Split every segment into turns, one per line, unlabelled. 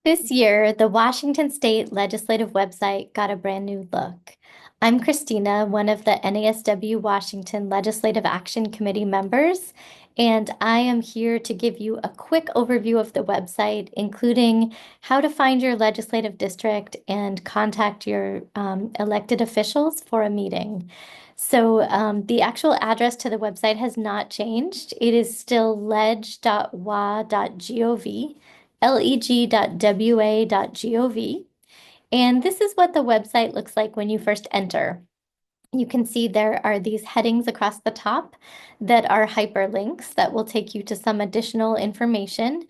This year, the Washington State Legislative website got a brand new look. I'm Christina, one of the NASW Washington Legislative Action Committee members, and I am here to give you a quick overview of the website, including how to find your legislative district and contact your elected officials for a meeting. The actual address to the website has not changed. It is still leg.wa.gov, leg.wa.gov. And this is what the website looks like when you first enter. You can see there are these headings across the top that are hyperlinks that will take you to some additional information.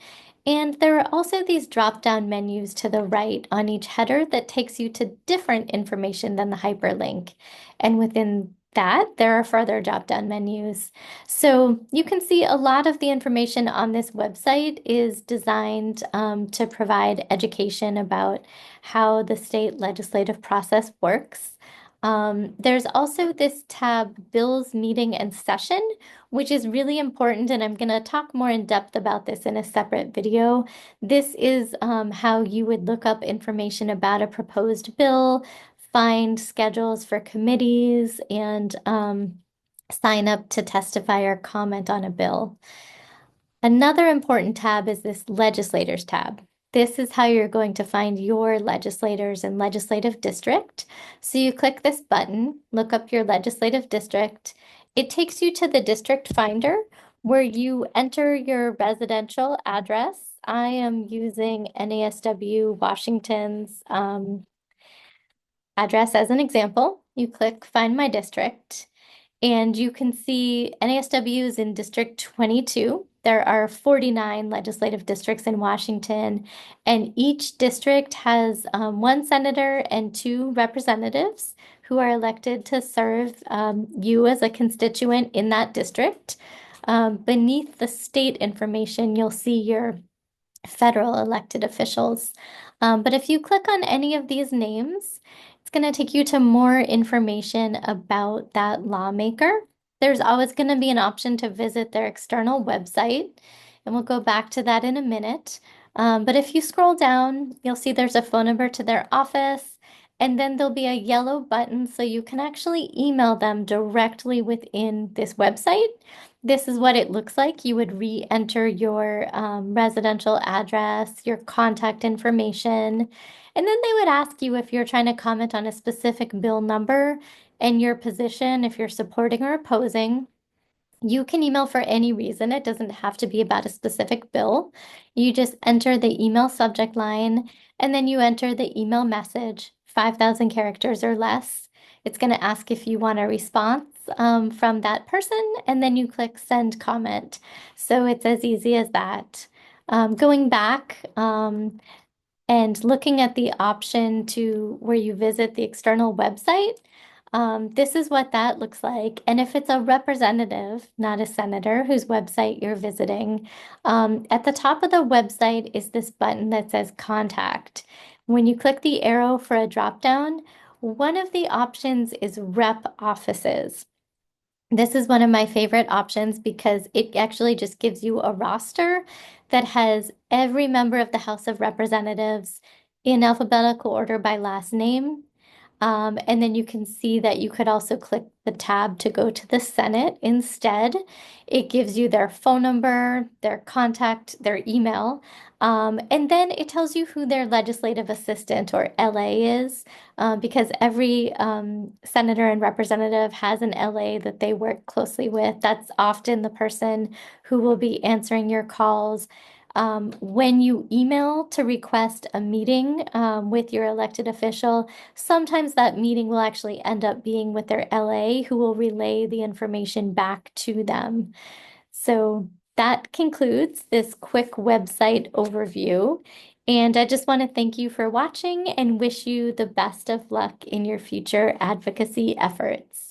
And there are also these drop-down menus to the right on each header that takes you to different information than the hyperlink. And within that, there are further drop-down menus. So you can see a lot of the information on this website is designed to provide education about how the state legislative process works. There's also this tab, Bills, Meeting, and Session, which is really important, and I'm going to talk more in depth about this in a separate video. This is how you would look up information about a proposed bill, find schedules for committees, and sign up to testify or comment on a bill. Another important tab is this Legislators tab. This is how you're going to find your legislators and legislative district. So you click this button, look up your legislative district. It takes you to the district finder where you enter your residential address. I am using NASW Washington's address as an example. You click Find My District. And you can see NASW is in District 22. There are 49 legislative districts in Washington, and each district has one senator and two representatives who are elected to serve you as a constituent in that district. Beneath the state information, you'll see your federal elected officials. But if you click on any of these names, it's going to take you to more information about that lawmaker. There's always going to be an option to visit their external website, and we'll go back to that in a minute. But if you scroll down, you'll see there's a phone number to their office, and then there'll be a yellow button so you can actually email them directly within this website. This is what it looks like. You would re-enter your residential address, your contact information, and then they would ask you if you're trying to comment on a specific bill number and your position, if you're supporting or opposing. You can email for any reason. It doesn't have to be about a specific bill. You just enter the email subject line and then you enter the email message, 5,000 characters or less. It's going to ask if you want a response from that person, and then you click send comment. So it's as easy as that. Going back and looking at the option to where you visit the external website, this is what that looks like. And if it's a representative, not a senator, whose website you're visiting, at the top of the website is this button that says contact. When you click the arrow for a dropdown, one of the options is rep offices. This is one of my favorite options because it actually just gives you a roster that has every member of the House of Representatives in alphabetical order by last name. And then you can see that you could also click the tab to go to the Senate instead. It gives you their phone number, their contact, their email, and then it tells you who their legislative assistant or LA is, because every senator and representative has an LA that they work closely with. That's often the person who will be answering your calls. When you email to request a meeting with your elected official, sometimes that meeting will actually end up being with their LA, who will relay the information back to them. So that concludes this quick website overview. And I just want to thank you for watching and wish you the best of luck in your future advocacy efforts.